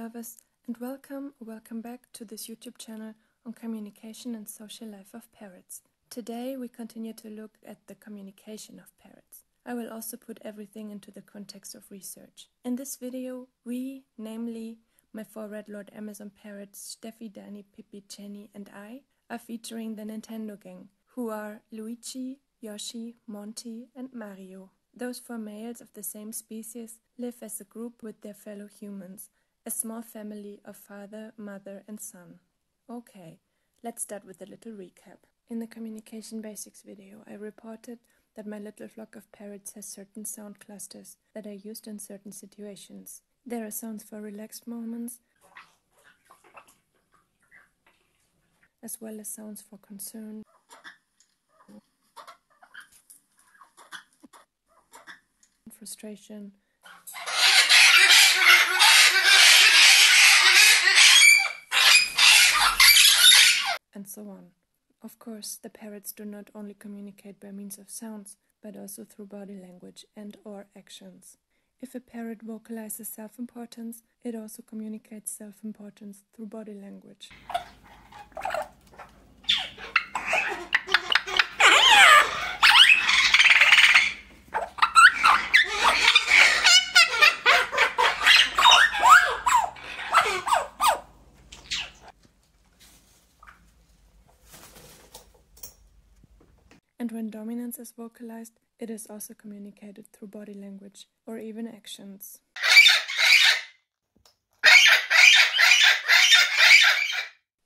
lovers, and welcome back to this YouTube channel on communication and social life of parrots. Today we continue to look at the communication of parrots. I will also put everything into the context of research. In this video, we, namely my 4 Red Lord Amazon parrots Steffi, Dani, Pippi, Jenny and I, are featuring the Nintendo gang, who are Luigi, Yoshi, Monty and Mario. Those 4 males of the same species live as a group with their fellow humans, a small family of father, mother and son. Okay, let's start with a little recap. In the Communication Basics video, I reported that my little flock of parrots has certain sound clusters that are used in certain situations. There are sounds for relaxed moments, as well as sounds for concern, frustration, and so on. Of course, the parrots do not only communicate by means of sounds, but also through body language and/or actions. If a parrot vocalizes self-importance, it also communicates self-importance through body language. And when dominance is vocalized, it is also communicated through body language or even actions.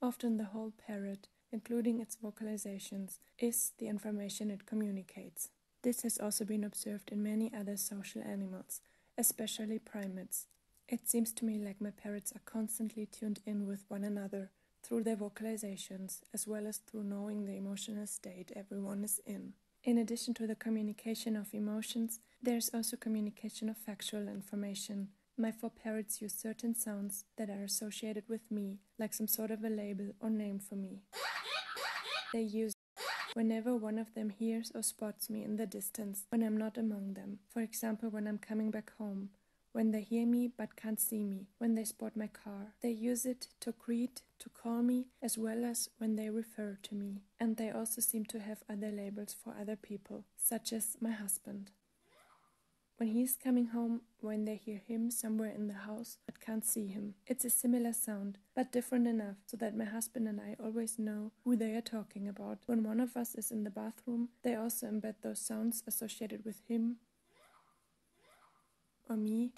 Often the whole parrot, including its vocalizations, is the information it communicates. This has also been observed in many other social animals, especially primates. It seems to me like my parrots are constantly tuned in with one another, through their vocalizations, as well as through knowing the emotional state everyone is in. In addition to the communication of emotions, there is also communication of factual information. My 4 parrots use certain sounds that are associated with me, like some sort of a label or name for me. They use whenever one of them hears or spots me in the distance, when I'm not among them. For example, when I'm coming back home. When they hear me but can't see me, when they spot my car. They use it to greet, to call me, as well as when they refer to me. And they also seem to have other labels for other people, such as my husband. When he's coming home, when they hear him somewhere in the house but can't see him. It's a similar sound, but different enough so that my husband and I always know who they are talking about. When one of us is in the bathroom, they also embed those sounds associated with him or me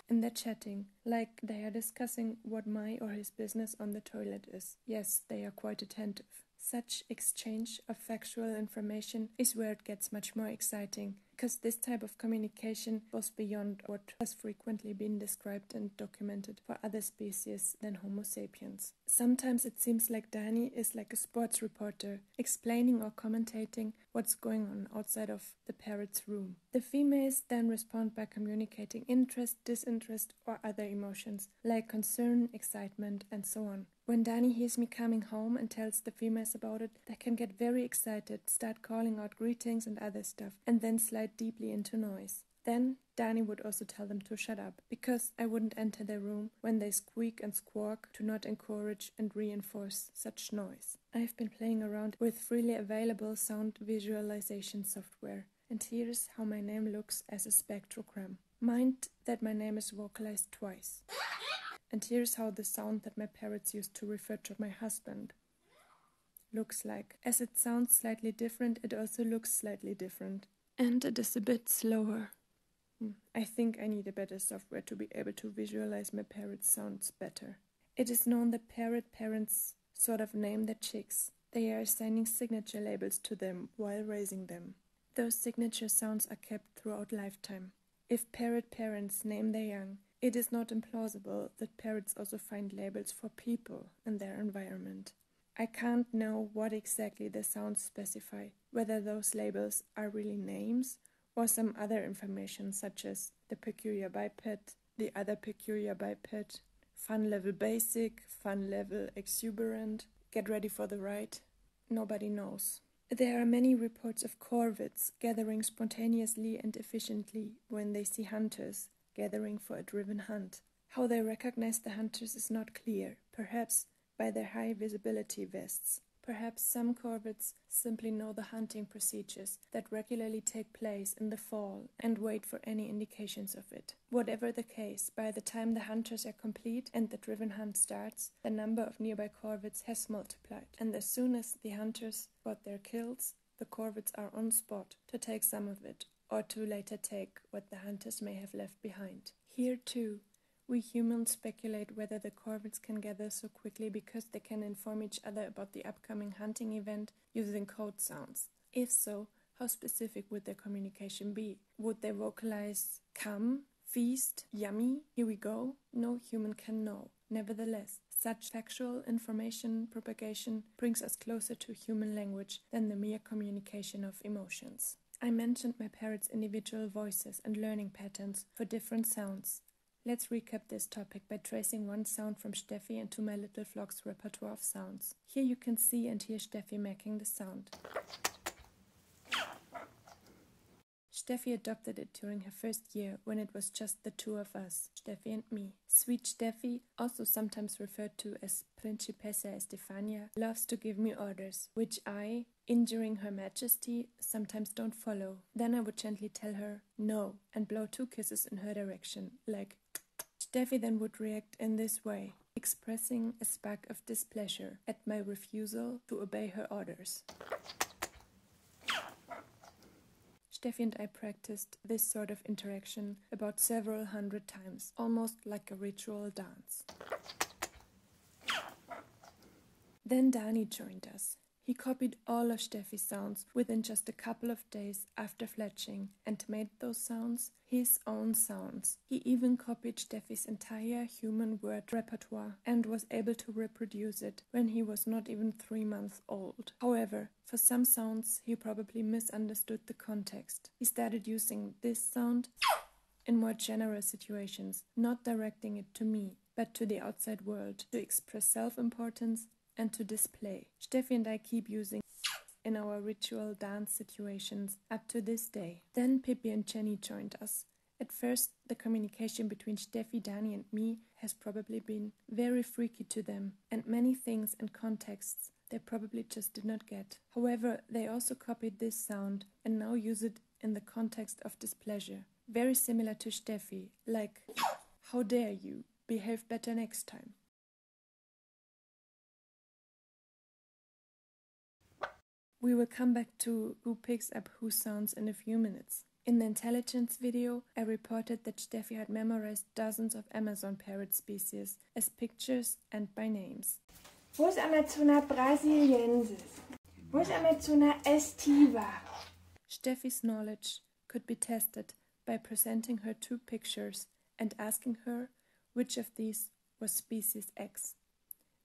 in their chatting, like they are discussing what my or his business on the toilet is. Yes, they are quite attentive. Such exchange of factual information is where it gets much more exciting, because this type of communication goes beyond what has frequently been described and documented for other species than Homo sapiens. Sometimes it seems like Dani is like a sports reporter, explaining or commentating what's going on outside of the parrot's room. The females then respond by communicating interest, disinterest, or other emotions, like concern, excitement, and so on. When Dani hears me coming home and tells the females about it, they can get very excited, start calling out greetings and other stuff, and then slide deeply into noise. Then Dani would also tell them to shut up, because I wouldn't enter their room when they squeak and squawk, to not encourage and reinforce such noise. I've been playing around with freely available sound visualization software, and here's how my name looks as a spectrogram. Mind that my name is vocalized twice. And here's how the sound that my parrots use to refer to my husband looks like. As it sounds slightly different, it also looks slightly different. And it is a bit slower. I think I need a better software to be able to visualize my parrot's sounds better. It is known that parrot parents sort of name their chicks. They are assigning signature labels to them while raising them. Those signature sounds are kept throughout lifetime. If parrot parents name their young, it is not implausible that parrots also find labels for people in their environment. I can't know what exactly the sounds specify, whether those labels are really names or some other information such as the peculiar biped, the other peculiar biped, fun level basic, fun level exuberant, get ready for the ride. Nobody knows. There are many reports of corvids gathering spontaneously and efficiently when they see hunters gathering for a driven hunt. How they recognize the hunters is not clear, perhaps by their high visibility vests. Perhaps some corvids simply know the hunting procedures that regularly take place in the fall and wait for any indications of it. Whatever the case, by the time the hunters are complete and the driven hunt starts, the number of nearby corvids has multiplied. And as soon as the hunters spot their kills, the corvids are on spot to take some of it, or to later take what the hunters may have left behind. Here too, we humans speculate whether the corvids can gather so quickly because they can inform each other about the upcoming hunting event using code sounds. If so, how specific would their communication be? Would they vocalize come, feast, yummy, here we go? No human can know. Nevertheless, such factual information propagation brings us closer to human language than the mere communication of emotions. I mentioned my parrots' individual voices and learning patterns for different sounds. Let's recap this topic by tracing one sound from Steffi into my little flock's repertoire of sounds. Here you can see and hear Steffi making the sound. Steffi adopted it during her first year when it was just the two of us, Steffi and me. Sweet Steffi, also sometimes referred to as Principessa Estefania, loves to give me orders, which I, injuring Her Majesty, sometimes don't follow. Then I would gently tell her no and blow 2 kisses in her direction, like Steffi then would react in this way, expressing a spark of displeasure at my refusal to obey her orders. Steffi and I practiced this sort of interaction about several hundred times, almost like a ritual dance. Then Dani joined us. He copied all of Steffi's sounds within just a couple of days after fletching and made those sounds his own sounds. He even copied Steffi's entire human word repertoire and was able to reproduce it when he was not even 3 months old. However, for some sounds he probably misunderstood the context. He started using this sound in more general situations, not directing it to me, but to the outside world, to express self-importance and to display. Steffi and I keep using in our ritual dance situations up to this day. Then Pippi and Jenny joined us. At first, the communication between Steffi, Dani and me has probably been very freaky to them, and many things and contexts they probably just did not get. However, they also copied this sound and now use it in the context of displeasure. Very similar to Steffi, like, how dare you, behave better next time. We will come back to who picks up whose sounds in a few minutes. In the intelligence video, I reported that Steffi had memorized dozens of Amazon parrot species as pictures and by names. Wo ist Amazona brasiliensis? Wo ist Amazona estiva? Steffi's knowledge could be tested by presenting her 2 pictures and asking her which of these was species X,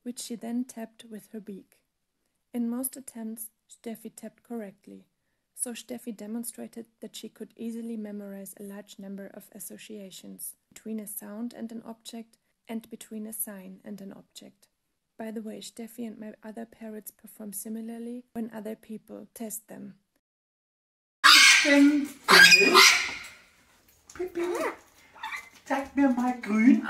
which she then tapped with her beak. In most attempts, Steffi tapped correctly, so Steffi demonstrated that she could easily memorize a large number of associations between a sound and an object and between a sign and an object. By the way, Steffi and my other parrots perform similarly when other people test them. Pippi, sag mir mal grün.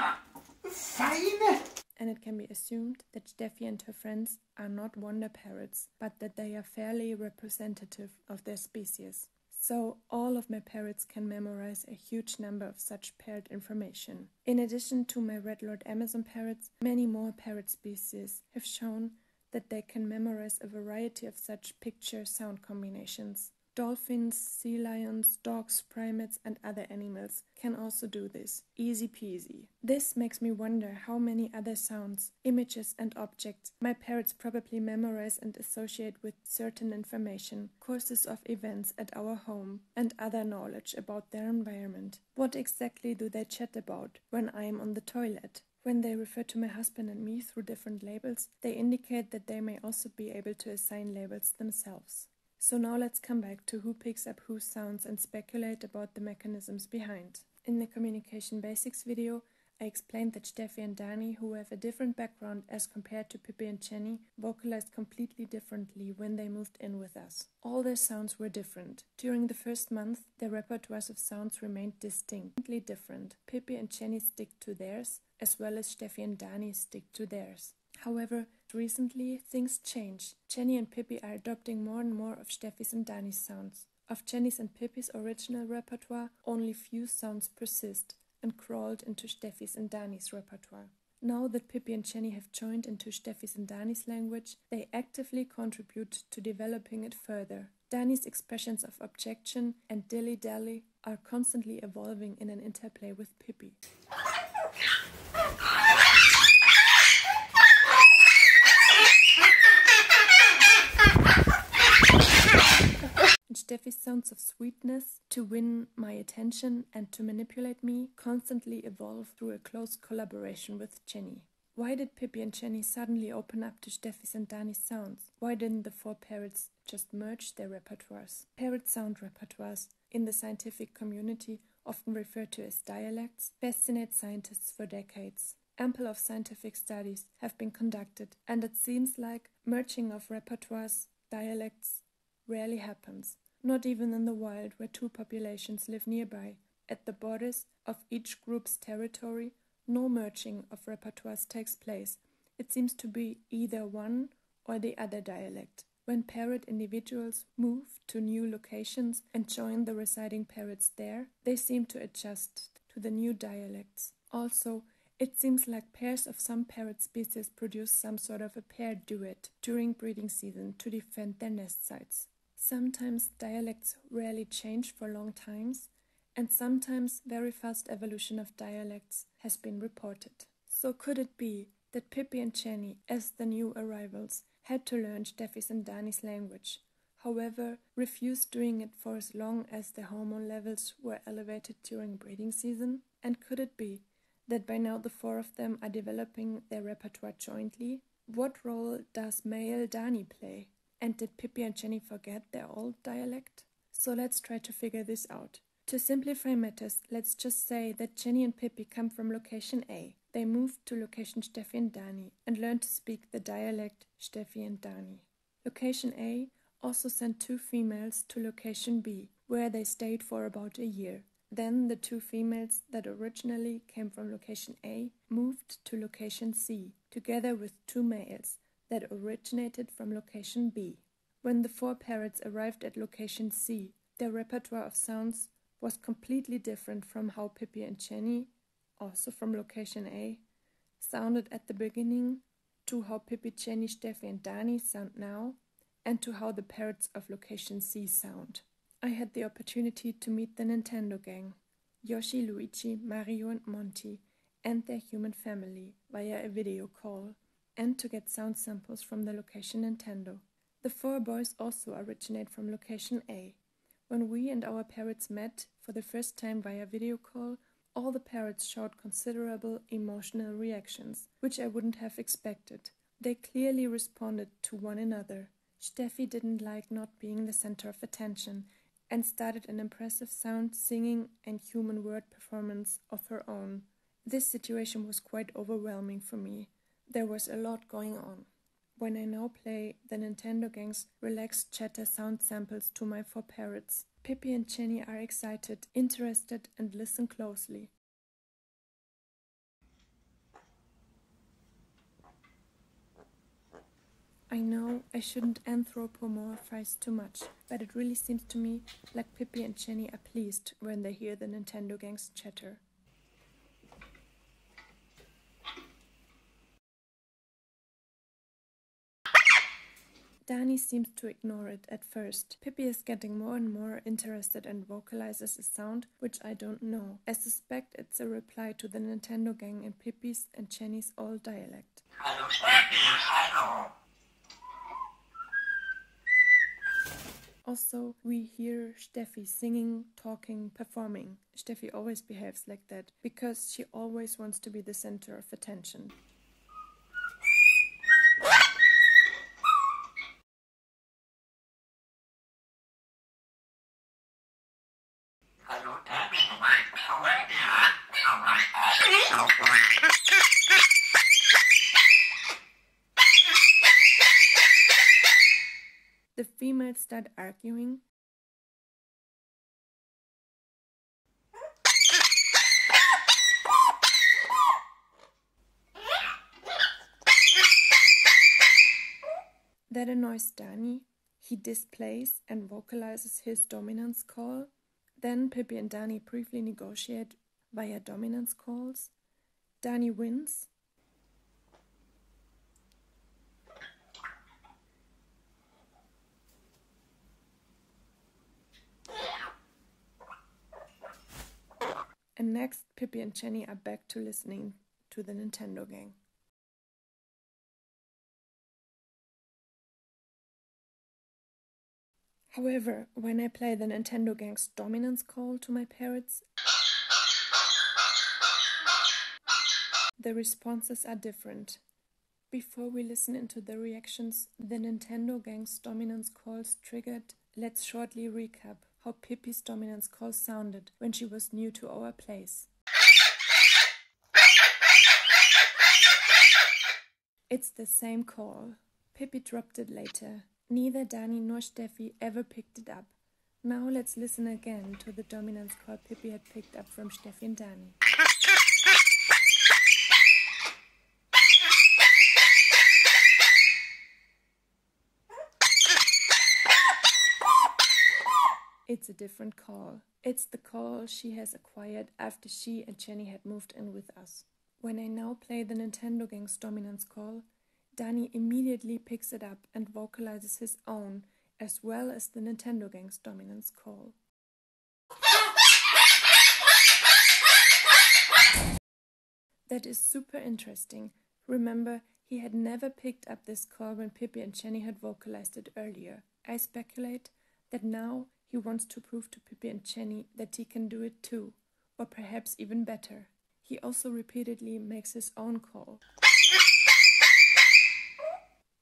Feine. And it can be assumed that Steffi and her friends are not wonder parrots, but that they are fairly representative of their species. So all of my parrots can memorize a huge number of such paired information. In addition to my red lord Amazon parrots, many more parrot species have shown that they can memorize a variety of such picture-sound combinations. Dolphins, sea lions, dogs, primates and other animals can also do this. Easy peasy. This makes me wonder how many other sounds, images and objects my parrots probably memorize and associate with certain information, courses of events at our home and other knowledge about their environment. What exactly do they chat about when I am on the toilet? When they refer to my husband and me through different labels, they indicate that they may also be able to assign labels themselves. So now let's come back to who picks up whose sounds and speculate about the mechanisms behind. In the Communication Basics video, I explained that Steffi and Dani, who have a different background as compared to Pippi and Jenny, vocalized completely differently when they moved in with us. All their sounds were different. During the first month, their repertoires of sounds remained distinctly different. Pippi and Jenny stick to theirs, as well as Steffi and Dani stick to theirs. However, recently things change. Jenny and Pippi are adopting more and more of Steffi's and Dani's sounds. Of Jenny's and Pippi's original repertoire, only few sounds persist and crawled into Steffi's and Dani's repertoire. Now that Pippi and Jenny have joined into Steffi's and Dani's language, they actively contribute to developing it further. Dani's expressions of objection and dilly-dally are constantly evolving in an interplay with Pippi. Steffi's sounds of sweetness, to win my attention and to manipulate me, constantly evolve through a close collaboration with Jenny. Why did Pippi and Jenny suddenly open up to Steffi's and Dani's sounds? Why didn't the four parrots just merge their repertoires? Parrot sound repertoires, in the scientific community often referred to as dialects, fascinate scientists for decades. Ample of scientific studies have been conducted, and it seems like merging of repertoires, dialects, rarely happens. Not even in the wild where two populations live nearby. At the borders of each group's territory, no merging of repertoires takes place. It seems to be either one or the other dialect. When parrot individuals move to new locations and join the residing parrots there, they seem to adjust to the new dialects. Also, it seems like pairs of some parrot species produce some sort of a pair duet during breeding season to defend their nest sites. Sometimes dialects rarely change for long times, and sometimes very fast evolution of dialects has been reported. So could it be that Pippi and Jenny, as the new arrivals, had to learn Steffi's and Dani's language, however, refused doing it for as long as their hormone levels were elevated during breeding season? And could it be that by now the four of them are developing their repertoire jointly? What role does male Dani play? And did Pippi and Jenny forget their old dialect? So let's try to figure this out. To simplify matters, let's just say that Jenny and Pippi come from location A. They moved to location Steffi and Dani and learned to speak the dialect Steffi and Dani. Location A also sent two females to location B, where they stayed for about a year. Then the two females that originally came from location A moved to location C, together with two males that originated from location B. When the four parrots arrived at location C, their repertoire of sounds was completely different from how Pippi and Jenny, also from location A, sounded at the beginning, to how Pippi, Jenny, Steffi and Dani sound now, and to how the parrots of location C sound. I had the opportunity to meet the Nintendo gang, Yoshi, Luigi, Mario and Monty, and their human family via a video call, and to get sound samples from the location Nintendo. The four boys also originate from location A. When we and our parrots met for the first time via video call, all the parrots showed considerable emotional reactions, which I wouldn't have expected. They clearly responded to one another. Steffi didn't like not being the center of attention and started an impressive sound, singing and human word performance of her own. This situation was quite overwhelming for me. There was a lot going on. When I now play the Nintendo gang's relaxed chatter sound samples to my four parrots, Pippi and Jenny are excited, interested, and listen closely. I know I shouldn't anthropomorphize too much, but it really seems to me like Pippi and Jenny are pleased when they hear the Nintendo gang's chatter. Dani seems to ignore it at first. Pippi is getting more and more interested and vocalizes a sound which I don't know. I suspect it's a reply to the Nintendo gang in Pippi's and Jenny's old dialect. Also, we hear Steffi singing, talking, performing. Steffi always behaves like that, because she always wants to be the center of attention. The females start arguing. That annoys Danny. He displays and vocalizes his dominance call. Then Pippi and Danny briefly negotiate via dominance calls. Danny wins. And next, Pippi and Jenny are back to listening to the Nintendo gang. However, when I play the Nintendo gang's dominance call to my parrots, the responses are different. Before we listen into the reactions the Nintendo gang's dominance calls triggered, let's shortly recap how Pippi's dominance call sounded when she was new to our place. It's the same call. Pippi dropped it later. Neither Danny nor Steffi ever picked it up. Now let's listen again to the dominance call Pippi had picked up from Steffi and Danny. It's a different call. It's the call she has acquired after she and Jenny had moved in with us. When I now play the Nintendo gang's dominance call, Danny immediately picks it up and vocalizes his own, as well as the Nintendo gang's dominance call. That is super interesting. Remember, he had never picked up this call when Pippi and Jenny had vocalized it earlier. I speculate that now he wants to prove to Pippi and Jenny that he can do it too, or perhaps even better. He also repeatedly makes his own call,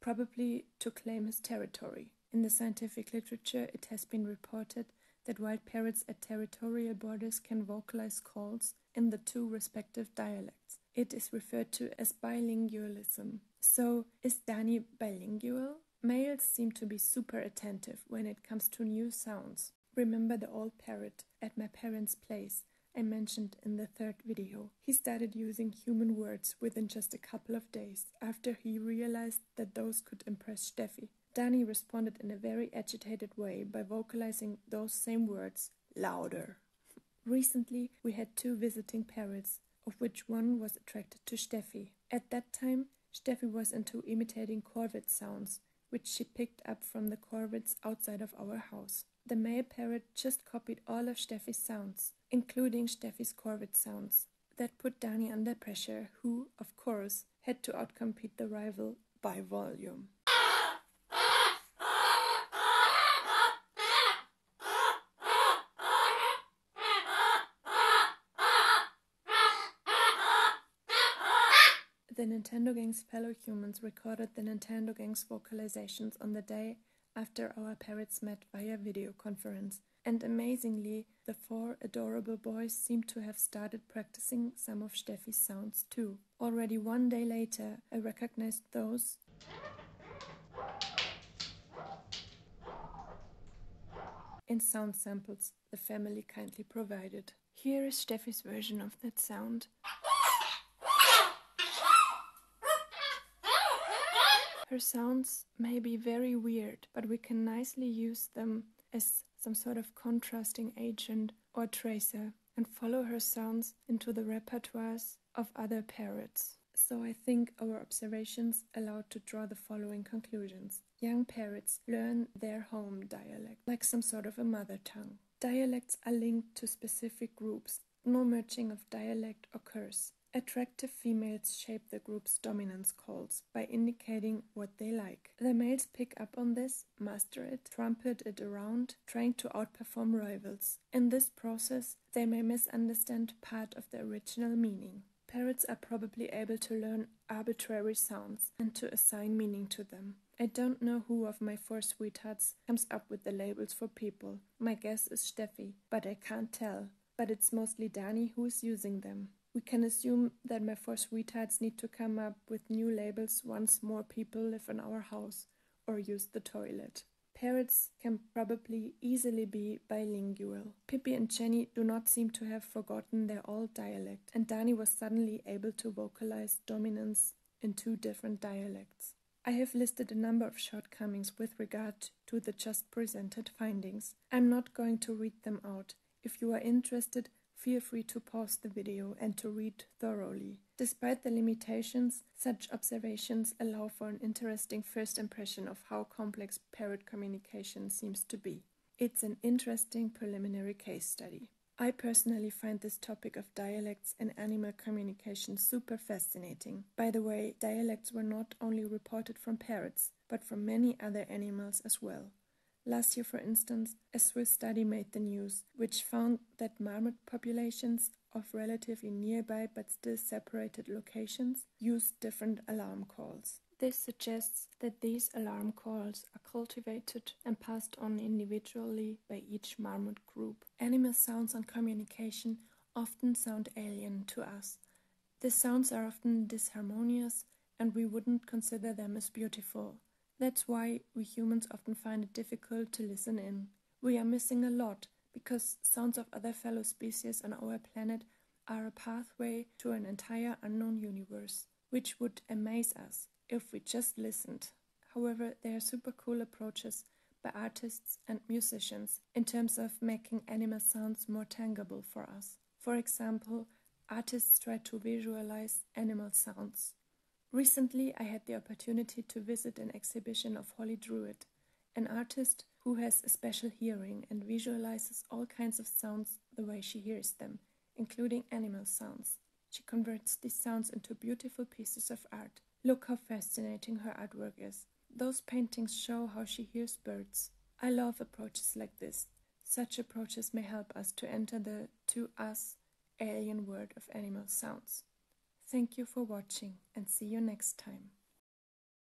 probably to claim his territory. In the scientific literature, it has been reported that wild parrots at territorial borders can vocalize calls in the two respective dialects. It is referred to as bilingualism. So, is Danny bilingual? Males seem to be super attentive when it comes to new sounds. Remember the old parrot at my parents' place I mentioned in the third video? He started using human words within just a couple of days after he realized that those could impress Steffi. Danny responded in a very agitated way by vocalizing those same words louder. Recently, we had 2 visiting parrots, of which one was attracted to Steffi. At that time, Steffi was into imitating corvid sounds, which she picked up from the corvids outside of our house. The male parrot just copied all of Steffi's sounds, including Steffi's corvid sounds. That put Danny under pressure, who, of course, had to outcompete the rival by volume. The Nintendo gang's fellow humans recorded the Nintendo gang's vocalizations on the day after our parrots met via video conference, and amazingly, the 4 adorable boys seem to have started practicing some of Steffi's sounds too. Already 1 day later, I recognized those in sound samples the family kindly provided. Here is Steffi's version of that sound. Her sounds may be very weird, but we can nicely use them as some sort of contrasting agent or tracer and follow her sounds into the repertoires of other parrots. So I think our observations allow to draw the following conclusions. Young parrots learn their home dialect, like some sort of a mother tongue. Dialects are linked to specific groups. No merging of dialect occurs. Attractive females shape the group's dominance calls by indicating what they like. The males pick up on this, master it, trumpet it around, trying to outperform rivals. In this process, they may misunderstand part of the original meaning. Parrots are probably able to learn arbitrary sounds and to assign meaning to them. I don't know who of my 4 sweethearts comes up with the labels for people. My guess is Steffi, but I can't tell. But it's mostly Danny who is using them. We can assume that my four sweethearts need to come up with new labels once more people live in our house or use the toilet. Parrots can probably easily be bilingual. Pippi and Jenny do not seem to have forgotten their old dialect, and Dani was suddenly able to vocalize dominance in 2 different dialects. I have listed a number of shortcomings with regard to the just presented findings. I'm not going to read them out. If you are interested, feel free to pause the video and to read thoroughly. Despite the limitations, such observations allow for an interesting first impression of how complex parrot communication seems to be. It's an interesting preliminary case study. I personally find this topic of dialects and animal communication super fascinating. By the way, dialects were not only reported from parrots, but from many other animals as well. Last year, for instance, a Swiss study made the news, which found that marmot populations of relatively nearby but still separated locations use different alarm calls. This suggests that these alarm calls are cultivated and passed on individually by each marmot group. Animal sounds and communication often sound alien to us. The sounds are often disharmonious, and we wouldn't consider them as beautiful. That's why we humans often find it difficult to listen in. We are missing a lot because sounds of other fellow species on our planet are a pathway to an entire unknown universe, which would amaze us if we just listened. However, there are super cool approaches by artists and musicians in terms of making animal sounds more tangible for us. For example, artists try to visualize animal sounds. Recently, I had the opportunity to visit an exhibition of Holly Druid, an artist who has a special hearing and visualizes all kinds of sounds the way she hears them, including animal sounds. She converts these sounds into beautiful pieces of art. Look how fascinating her artwork is. Those paintings show how she hears birds. I love approaches like this. Such approaches may help us to enter the, to us, alien world of animal sounds. Thank you for watching and see you next time.